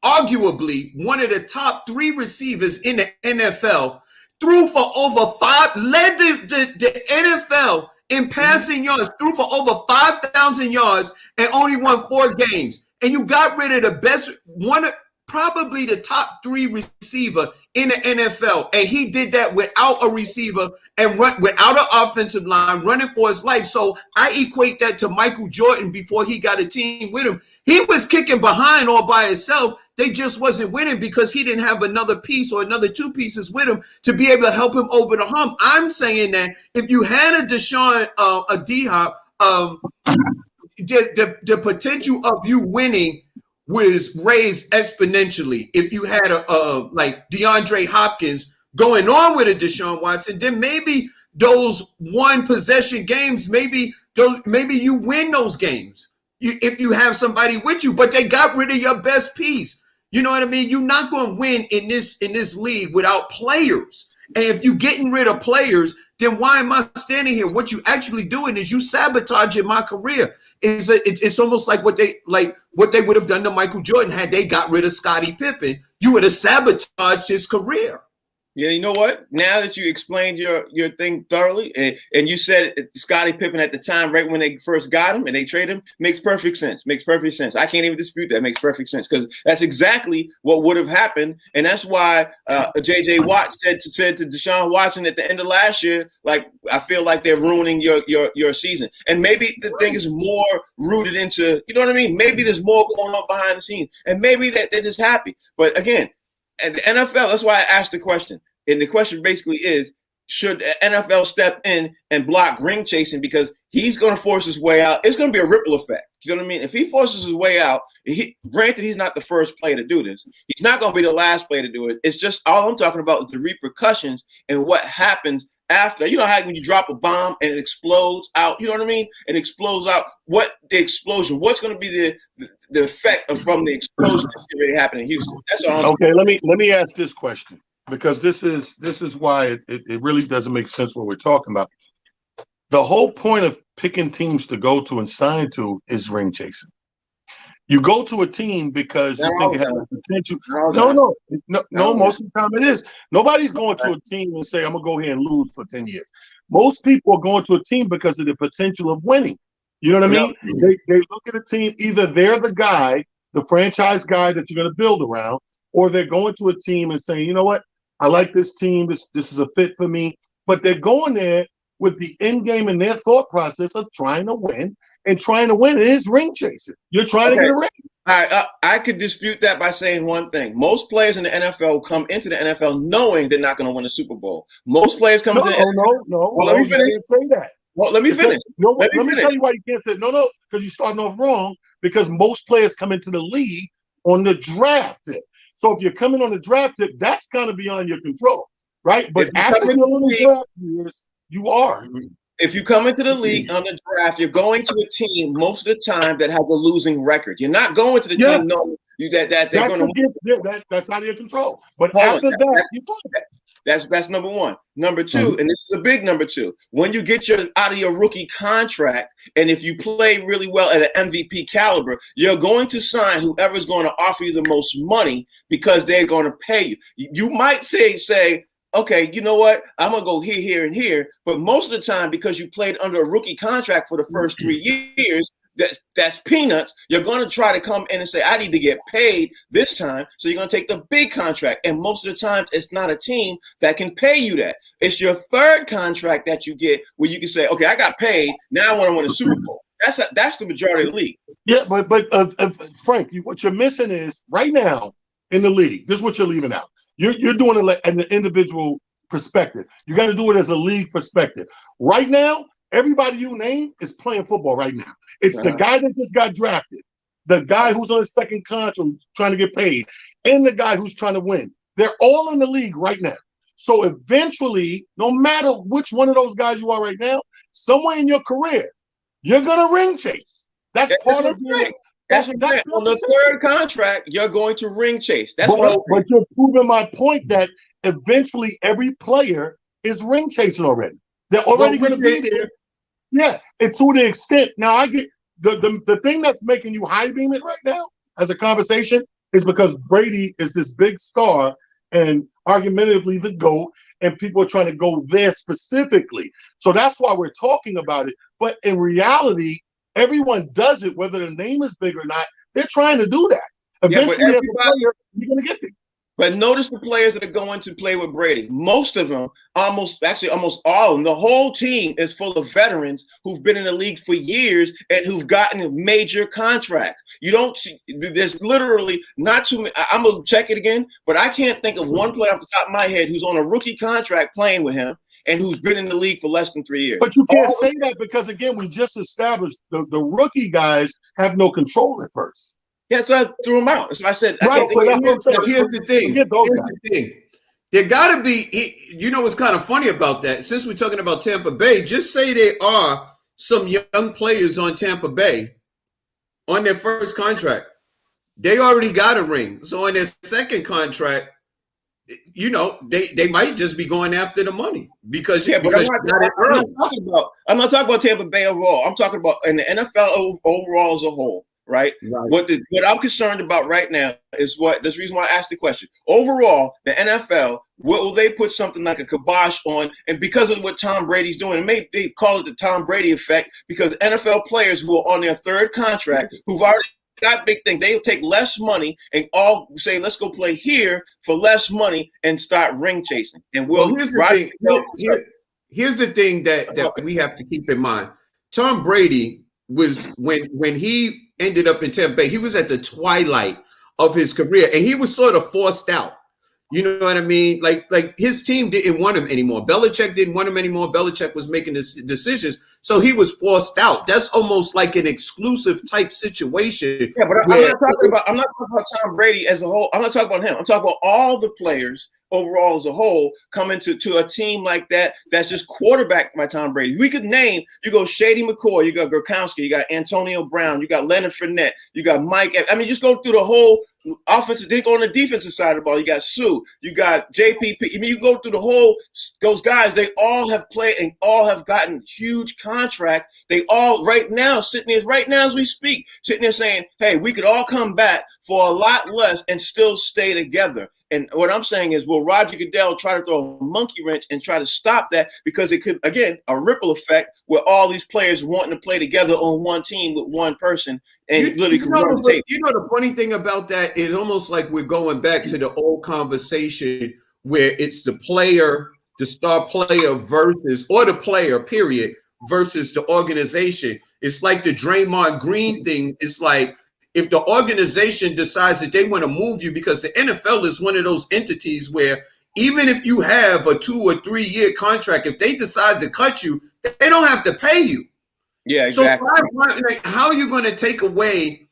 arguably one of the top 3 receivers in the NFL, threw for over 5, led the NFL in passing yards, threw for over 5,000 yards, and only won 4 games. And you got rid of the best one. Probably the top 3 receiver in the NFL. And he did that without a receiver and without an offensive line, running for his life. So I equate that to Michael Jordan before he got a team with him. He was kicking behind all by himself. They just wasn't winning because he didn't have another piece or another 2 pieces with him to be able to help him over the hump. I'm saying that if you had a Deshaun, a D-Hop, the potential of you winning was raised exponentially. If you had like DeAndre Hopkins going on with a Deshaun Watson, then maybe those 1 possession games, maybe you win those games if you have somebody with you. But they got rid of your best piece. You know what I mean? You're not going to win in this league without players. And if you're getting rid of players, then why am I standing here? What you actually doing is you sabotaging my career. It's almost like what they would have done to Michael Jordan had they got rid of Scottie Pippen. You would have sabotaged his career. Yeah, you know what? Now that you explained your thing thoroughly, and you said Scottie Pippen at the time, right when they first got him and they traded him, makes perfect sense. Makes perfect sense. I can't even dispute that. Makes perfect sense, because that's exactly what would have happened, and that's why J.J. Watt said to Deshaun Watson at the end of last year, like, I feel like they're ruining your season. And maybe the thing is more rooted into, you know what I mean? Maybe there's more going on behind the scenes, and maybe that they're just happy. But again, at the NFL, that's why I asked the question. And the question basically is, should NFL step in and block ring chasing because he's going to force his way out. It's going to be a ripple effect. You know what I mean? If he forces his way out, granted, he's not the first player to do this. He's not going to be the last player to do it. It's just all I'm talking about is the repercussions and what happens after. You know how when you drop a bomb and it explodes out, you know what I mean? It explodes out. What the explosion? What's going to be the effect from the explosion that's already happening in Houston? That's all. Okay, let me ask this question, because this is why it really doesn't make sense what we're talking about. The whole point of picking teams to go to and sign to is ring chasing. You go to a team because you think it has the potential. No, most of the time it is. Nobody's going to a team and say, I'm going to go here and lose for 10 years. Most people are going to a team because of the potential of winning. You know what I mean? They look at a team, either they're the guy, the franchise guy that you're going to build around, or they're going to a team and saying, you know what, I like this team. This is a fit for me. But they're going there with the end game in their thought process of trying to win, and trying to win is ring chasing. You're trying to get a ring. I could dispute that by saying one thing. Most players in the NFL come into the NFL knowing they're not going to win a Super Bowl. Most players come into the NFL. No. Well, let me finish. You can't say that. Well, let me finish. Let me tell you why you can't say no, because you're starting off wrong, because most players come into the league on the draft tip. So if you're coming on the draft tip, that's kind of beyond your control, right? But after the little draft years, you are. If you come into the league on the draft, you're going to a team most of the time that has a losing record. You're not going to the team knowing that they're going to. That's out of your control. But after that, you that's number one. Number two, and this is a big number two. When you get out of your rookie contract, and if you play really well at an MVP caliber, you're going to sign whoever's going to offer you the most money because they're going to pay you. You might say. Okay, you know what? I'm going to go here, and here. But most of the time, because you played under a rookie contract for the first 3 years, that's peanuts. You're going to try to come in and say, I need to get paid this time. So you're going to take the big contract. And most of the times, it's not a team that can pay you that. It's your third contract that you get where you can say, okay, I got paid. Now I want to win a Super Bowl. That's the majority of the league. Yeah, but Frank, what you're missing is right now in the league, this is what you're leaving out. You're doing it like an individual perspective. You got to do it as a league perspective. Right now, everybody you name is playing football right now. It's the guy that just got drafted, the guy who's on his second contract trying to get paid, and the guy who's trying to win. They're all in the league right now. So eventually, no matter which one of those guys you are right now, somewhere in your career, you're going to ring chase. That's part of it. That's on the third contract, you're going to ring chase. But you're proving my point that eventually every player is ring chasing already. They're already going to be there. Yeah, and to the extent. Now, I get the thing that's making you high beam it right now as a conversation is because Brady is this big star and argumentatively the GOAT, and people are trying to go there specifically. So that's why we're talking about it. But in reality, everyone does it, whether the name is big or not. They're trying to do that. Eventually, as a player, you're going to get there. But notice the players that are going to play with Brady. Most of them, almost all of them, the whole team is full of veterans who've been in the league for years and who've gotten major contracts. You don't see, there's literally not too many. I'm going to check it again, but I can't think of one player off the top of my head who's on a rookie contract playing with him and who's been in the league for less than 3 years. But you can't say that because, again, we just established the rookie guys have no control at first. Yeah, so I threw him out. So I said, here's the thing. There got to be, you know what's kind of funny about that? Since we're talking about Tampa Bay, just say there are some young players on Tampa Bay on their first contract. They already got a ring. So on their second contract, you know, they might just be going after the money because I'm not talking about Tampa Bay overall. I'm talking about in the NFL overall as a whole. Right. What I'm concerned about right now is this reason why I asked the question. Overall, the NFL, will they put something like a kibosh on? And because of what Tom Brady's doing, they call it the Tom Brady effect, because NFL players who are on their third contract, who've already got big thing, they'll take less money and all say, let's go play here for less money and start ring chasing. And here's the thing that we have to keep in mind. Tom Brady was when he ended up in Tampa Bay, he was at the twilight of his career, and he was sort of forced out. You know what I mean? Like his team didn't want him anymore. Belichick didn't want him anymore. Belichick was making his decisions, so he was forced out. That's almost like an exclusive type situation. Yeah, but I'm not talking about Tom Brady as a whole. I'm not talking about him. I'm talking about all the players overall as a whole coming to a team like that that's just quarterbacked by Tom Brady. We could name, you go Shady McCoy, you got Gronkowski, you got Antonio Brown, you got Leonard Fournette, you got Mike. I mean, just go through the whole offensive. Then go on the defensive side of the ball. You got Sue, you got JPP. I mean, you go through the whole, those guys, they all have played and all have gotten huge contracts. They all right now, sitting there, right now as we speak, sitting there saying, hey, we could all come back for a lot less and still stay together. And what I'm saying is, will Roger Goodell try to throw a monkey wrench and try to stop that? Because it could, again, a ripple effect where all these players wanting to play together on one team with one person and literally can run the tape. You know, the funny thing about that is almost like we're going back to the old conversation where it's the player, the star player versus, or the player, period, versus the organization. It's like the Draymond Green thing. It's like, if the organization decides that they want to move you, because the NFL is one of those entities where even if you have a 2 or 3 year contract, if they decide to cut you, they don't have to pay you. Yeah, exactly. So like, how are you going to take away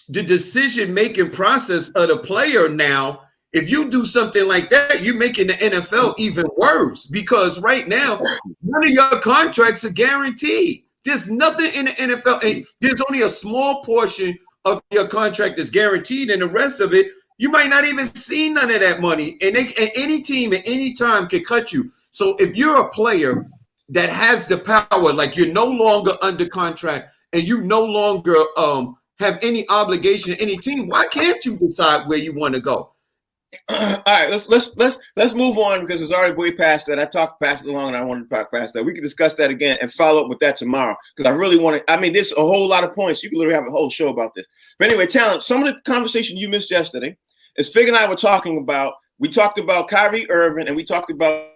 the decision-making process of the player now? If you do something like that, you're making the NFL even worse, because right now, none of your contracts are guaranteed. There's nothing in the NFL. And there's only a small portion of your contract is guaranteed, and the rest of it, you might not even see none of that money. And any team at any time can cut you. So if you're a player that has the power, like you're no longer under contract and you no longer have any obligation to any team, why can't you decide where you want to go? All right, let's move on, because it's already way past that. I talked past it long, and I wanted to talk past that. We can discuss that again and follow up with that tomorrow, because I really want to. I mean, there's a whole lot of points. You can literally have a whole show about this. But anyway, Talent, some of the conversation you missed yesterday is Fig and I were talking about. We talked about Kyrie Irving, and we talked about,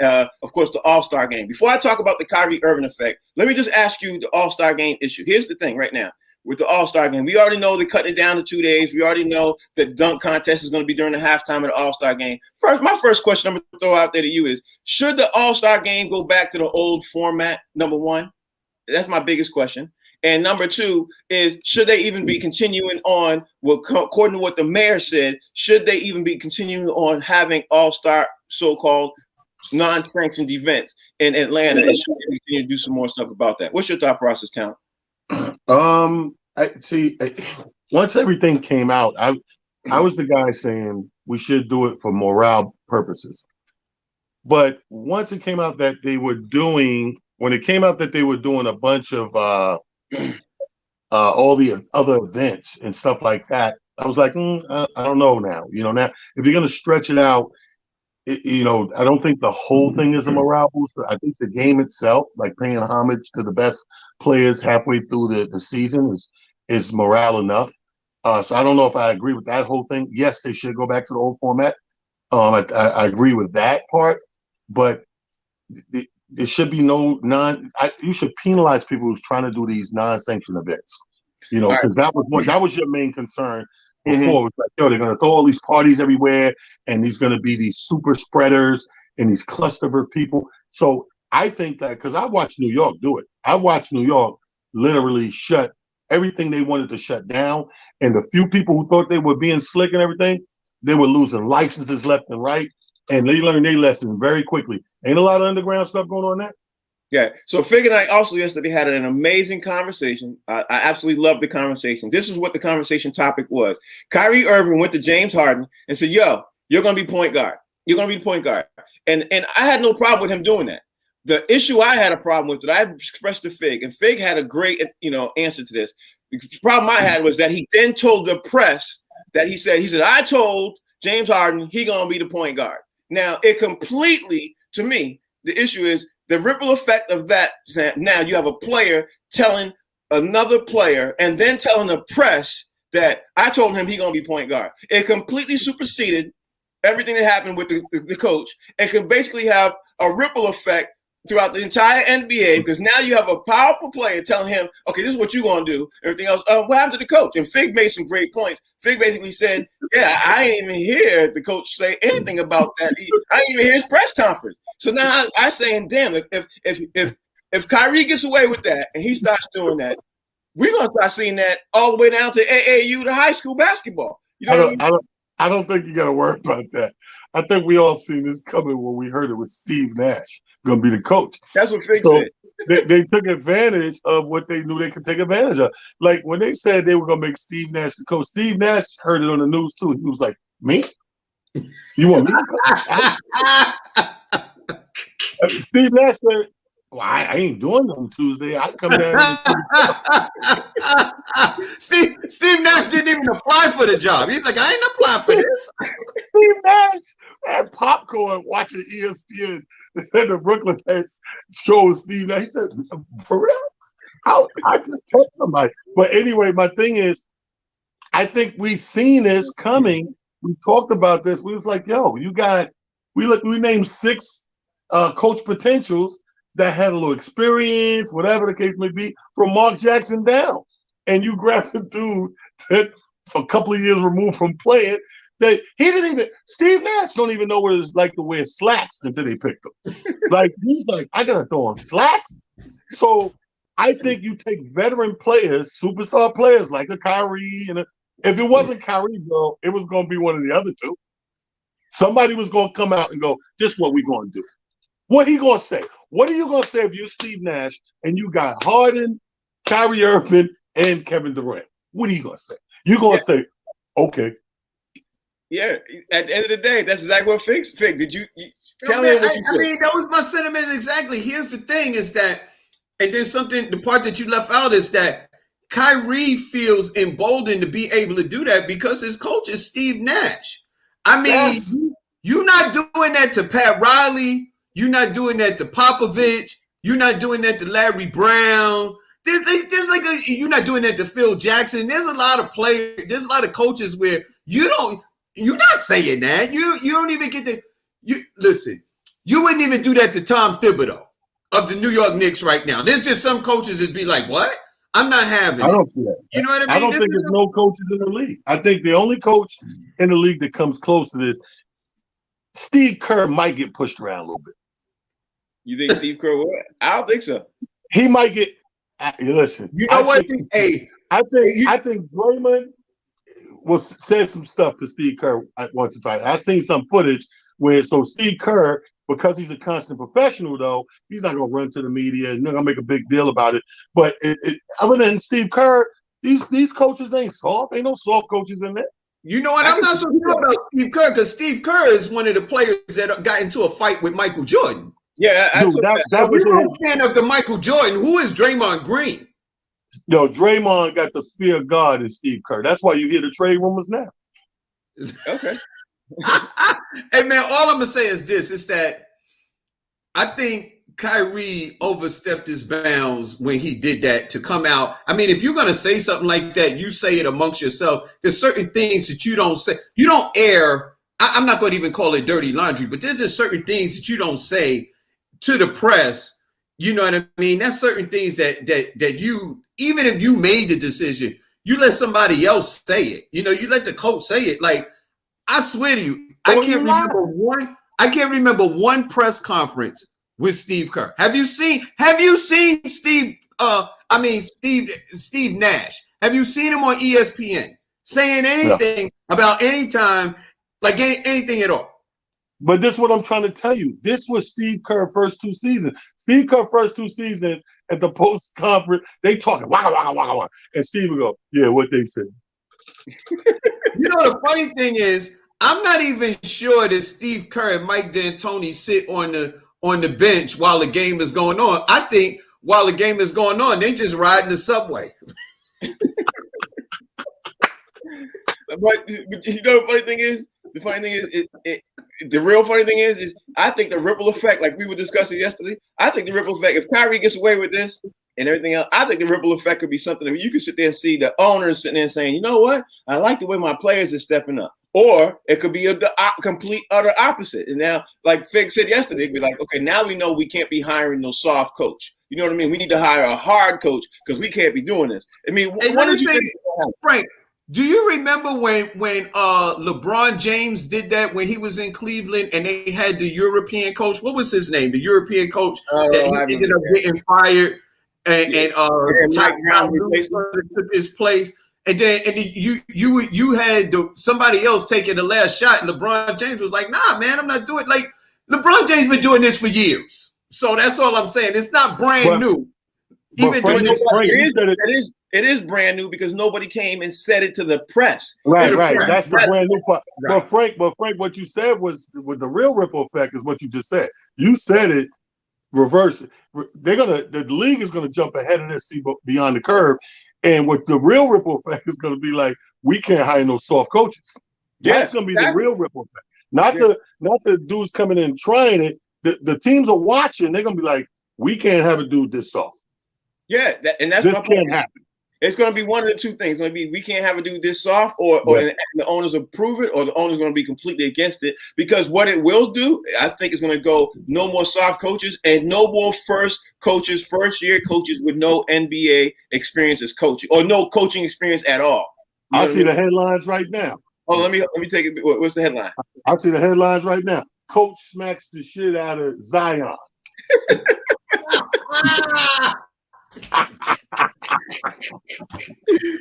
of course, the All-Star game. Before I talk about the Kyrie Irving effect, let me just ask you the All-Star game issue. Here's the thing right now. With the All-Star game, we already know they're cutting it down to 2 days. We already know the dunk contest is going to be during the halftime of the All-Star game. My first question I'm going to throw out there to you is, should the All-Star game go back to the old format, number one? That's my biggest question. And number two is, should they even be continuing on, according to what the mayor said, should they even be continuing on having All-Star so-called non-sanctioned events in Atlanta? And should they continue to do some more stuff about that? What's your thought process, Talent? I see. Once everything came out, I was the guy saying we should do it for morale purposes. But once it came out that they were doing, a bunch of all the other events and stuff like that, I was like, I don't know now. Now if you're gonna stretch it out, I don't think the whole thing is a morale booster. I think the game itself, like paying homage to the best players halfway through the season, is morale enough. So I don't know if I agree with that whole thing. Yes, they should go back to the old format. I agree with that part, but there should be no you should penalize people who's trying to do these non-sanctioned events. Because that was your main concern before. It was like, they're going to throw all these parties everywhere, and there's going to be these super spreaders and these cluster of people. So I think that, because I watched New York do it. I watched New York literally shut everything they wanted to shut down, and the few people who thought they were being slick and everything, they were losing licenses left and right, and they learned their lesson very quickly. Ain't a lot of underground stuff going on there. Yeah. So Fig and I also yesterday had an amazing conversation. I absolutely loved the conversation. This is what the conversation topic was. Kyrie Irving went to James Harden and said, yo, you're going to be point guard. You're going to be the point guard. And I had no problem with him doing that. The issue I had a problem with, that I expressed to Fig, and Fig had a great, answer to this. The problem I had was that he then told the press that he said, I told James Harden he going to be the point guard. Now, it completely, to me, the issue is the ripple effect of that. Now you have a player telling another player and then telling the press that I told him he going to be point guard. It completely superseded everything that happened with the coach. It could basically have a ripple effect throughout the entire NBA, because now you have a powerful player telling him, okay, this is what you're going to do. Everything else, what happened to the coach? And Fig made some great points. Fig basically said, yeah, I ain't even hear the coach say anything about that. I didn't even hear his press conference. So now I'm saying, damn, if Kyrie gets away with that and he starts doing that, we're going to start seeing that all the way down to AAU to high school basketball. You know what I mean? I don't think you got to worry about that. I think we all seen this coming when we heard it was Steve Nash going to be the coach. That's what Fig said. They took advantage of what they knew they could take advantage of. Like when they said they were going to make Steve Nash the coach, Steve Nash heard it on the news too. He was like, me? You want me to coach? Steve Nash said, well, I ain't doing it on Tuesday. I come down. Steve Nash didn't even apply for the job. He's like, I ain't apply for this. Steve Nash had popcorn watching ESPN. And the Brooklyn Nets showed Steve Nash. He said, for real? I just text somebody. But anyway, my thing is, I think we've seen this coming. We talked about this. We was like, yo, we named 6 coach potentials that had a little experience, whatever the case may be, from Mark Jackson down. And you grabbed a dude that a couple of years removed from playing that he didn't even, Steve Nash don't even know what it's like to wear slacks until they picked him. Like, he's like, I got to throw on slacks? So I think you take veteran players, superstar players like a Kyrie, and if it wasn't Kyrie, bro, it was going to be one of the other two. Somebody was going to come out and go, this is what we're going to do. What he going to say? What are you going to say if you're Steve Nash and you got Harden, Kyrie Irving, and Kevin Durant? What are you going to say? You're going to say, okay. Yeah, at the end of the day, that's exactly what Fig. Did you tell me? I mean, that was my sentiment exactly. Here's the thing: is that, and then the part that you left out is that Kyrie feels emboldened to be able to do that because his coach is Steve Nash. I mean, you're not doing that to Pat Riley. You're not doing that to Popovich. You're not doing that to Larry Brown. There's like you're not doing that to Phil Jackson. There's a lot of players. There's a lot of coaches where you're not saying that. You don't even get to. Listen. You wouldn't even do that to Tom Thibodeau of the New York Knicks right now. There's just some coaches that'd be like, "What? I'm not having it." I don't see that. You know what I mean? I don't think there's no coaches in the league. I think the only coach in the league that comes close to this, Steve Kerr might get pushed around a little bit. You think Steve Kerr will? I don't think so. He might get. Listen. You know what? I think Draymond said some stuff to Steve Kerr once or twice. I seen some footage where Steve Kerr, because he's a constant professional, though, he's not gonna run to the media and not gonna make a big deal about it. But other than Steve Kerr, these coaches ain't soft. Ain't no soft coaches in there. You know what? I'm not so sure about Steve Kerr because Steve Kerr is one of the players that got into a fight with Michael Jordan. Yeah, that was a fan of the Michael Jordan. Who is Draymond Green? Yo, Draymond got the fear of God in Steve Kerr. That's why you hear the trade rumors now. Okay. Hey man, all I'm gonna say is this: is that I think Kyrie overstepped his bounds when he did that to come out. I mean, if you're gonna say something like that, you say it amongst yourself. There's certain things that you don't say. You don't air. I'm not going to even call it dirty laundry, but there's just certain things that you don't say to the press. You know what I mean? That's certain things that you, even if you made the decision, you let somebody else say it. You know, you let the coach say it. Like, I swear to you, I can't remember one press conference with Steve Kerr. Have you seen Steve Nash? Have you seen him on ESPN saying anything about any time, like anything at all? But this is what I'm trying to tell you. This was Steve Kerr first 2 seasons. Steve Kerr first 2 seasons at the post conference, they talking waka waka waka waka, and Steve would go, "Yeah, what they said." You know, the funny thing is, I'm not even sure that Steve Kerr and Mike D'Antoni sit on the bench while the game is going on. I think while the game is going on, they just riding the subway. But you know, the funny thing is, the real funny thing is I think the ripple effect, like we were discussing yesterday, I think the ripple effect, if Kyrie gets away with this and everything else, I think the ripple effect could be something that you could sit there and see the owners sitting there saying, you know what? I like the way my players are stepping up. or it could be the complete utter opposite. And now, like Fig said yesterday, it'd be like, okay, now we know we can't be hiring no soft coach. You know what I mean? We need to hire a hard coach because we can't be doing this. I mean, what did you think, Frank? Do you remember when LeBron James did that when he was in Cleveland and they had the European coach? What was his name? The European coach that he ended up getting fired, and Mike Brown took his place. And then you had somebody else taking the last shot, and LeBron James was like, "Nah, man, I'm not doing it." Like LeBron James been doing this for years, so that's all I'm saying. It's not brand new. Even doing this, it is brand new because nobody came and said it to the press. Right. That's the brand new part. Right. But Frank, what you said was with the real ripple effect is what you just said. You said it reverse. The league is gonna jump ahead of this, see beyond the curve. And what the real ripple effect is going to be like, we can't hire no soft coaches. That's going to be the real ripple effect. Not the dudes coming in trying it. The teams are watching. They're going to be like, we can't have a dude this soft. Yeah, and that's this can't happen. It's going to be one of the two things. It's going to be we can't have a dude this soft, or the owners approve it, or the owner's going to be completely against it. Because what it will do, I think, is going to go no more soft coaches and no more first year coaches with no NBA experience as coaching or no coaching experience at all. I see the headlines right now. Oh, let me take it. What's the headline? I see the headlines right now. Coach smacks the shit out of Zion.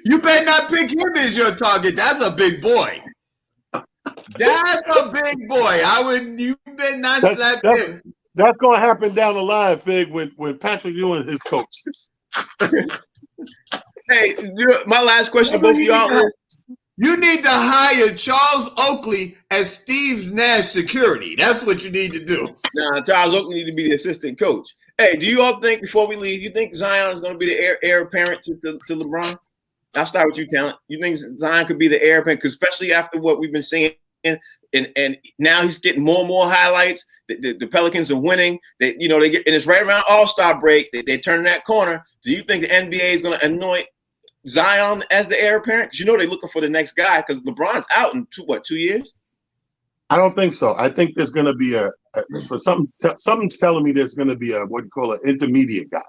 You better not pick him as your target. That's a big boy. That's a big boy. You better not slap him. That's going to happen down the line, Fig, when Patrick Ewing is his coach. Hey, my last question to both of y'all is, you need to hire Charles Oakley as Steve Nash security. That's what you need to do. Nah, Charles Oakley need to be the assistant coach. Hey, do you all think, before we leave, you think Zion is going to be the heir apparent to LeBron? I'll start with you, Talent. You think Zion could be the heir apparent, especially after what we've been seeing, and now he's getting more and more highlights. The Pelicans are winning. They get, and it's right around All-Star break. They're turning that corner. Do you think the NBA is going to anoint Zion as the heir apparent? Because they're looking for the next guy because LeBron's out in 2 years? I don't think so. I think there's going to be something's telling me there's going to be what you call an intermediate guy,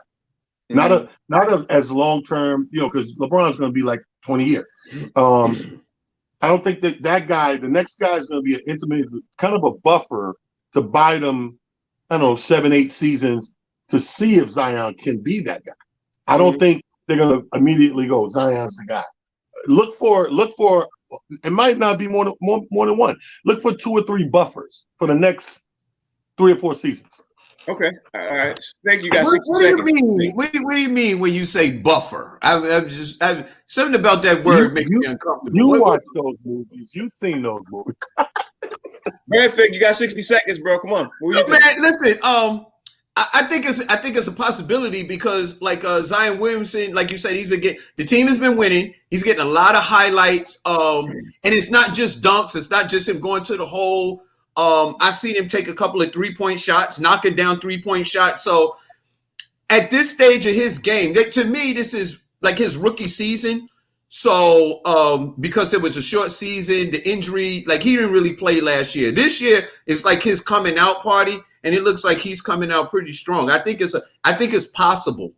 not as long term, because LeBron's going to be like 20 years. I don't think that guy, the next guy, is going to be an intermediate, kind of a buffer to buy them, 7-8 seasons to see if Zion can be that guy. I don't think they're going to immediately go, Zion's the guy. Look for. It might not be more than one. Look for 2 or 3 buffers for the next 3 or 4 seasons. Okay. All right. Thank you guys. What do you mean? What do you mean when you say buffer? Something about that word makes me uncomfortable. You watch those movies. You've seen those movies. Perfect. You got 60 seconds, bro. Come on. Man, listen. I think it's a possibility because Zion Williamson, like you said, the team has been winning. He's getting a lot of highlights. And it's not just dunks. It's not just him going to the hole. I've seen him take a couple of 3-point shots, knocking down 3-point shots. So at this stage of his game, to me, this is like his rookie season. So because it was a short season, the injury, he didn't really play last year. This year is like his coming out party. And it looks like he's coming out pretty strong. I think it's possible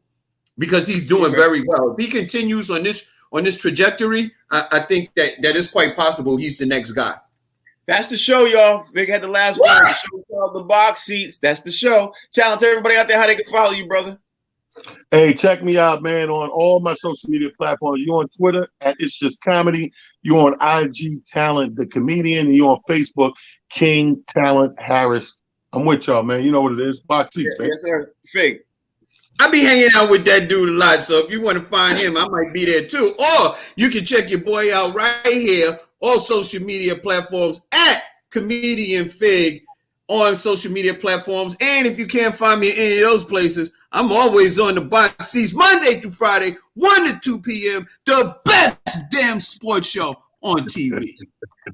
because he's doing very well. If he continues on this trajectory, I think that is quite possible. He's the next guy. That's the show, y'all. Vic had the last word. The show called The Box Seats. That's the show. Challenge everybody out there how they can follow you, brother. Hey, check me out, man, on all my social media platforms. You on Twitter at It's Just Comedy. You on IG Talent the Comedian. And you on Facebook King Talent Harris. I'm with y'all, man. You know what it is. Box Seats, man. Yes, sir. Fig. I be hanging out with that dude a lot, so if you want to find him, I might be there too. Or you can check your boy out right here on social media platforms at Comedian Fig on social media platforms. And if you can't find me in any of those places, I'm always on the Box Seats Monday through Friday, 1 to 2 p.m. The best damn sports show on TV.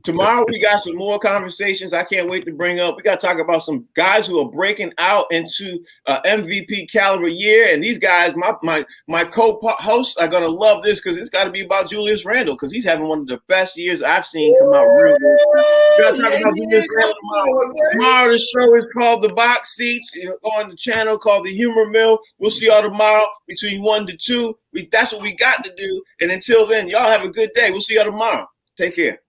Tomorrow we got some more conversations I can't wait to bring up. We got to talk about some guys who are breaking out into MVP caliber year, and these guys, my co-hosts are gonna love this because it's got to be about Julius Randle because he's having one of the best years I've seen come out. Real good. We got to talk about Julius Randle tomorrow. Tomorrow the show is called The Box Seats. You know, on the channel called The Humor Mill. We'll see y'all tomorrow between 1 to 2. That's what we got to do. And until then, y'all have a good day. We'll see y'all tomorrow. Take care.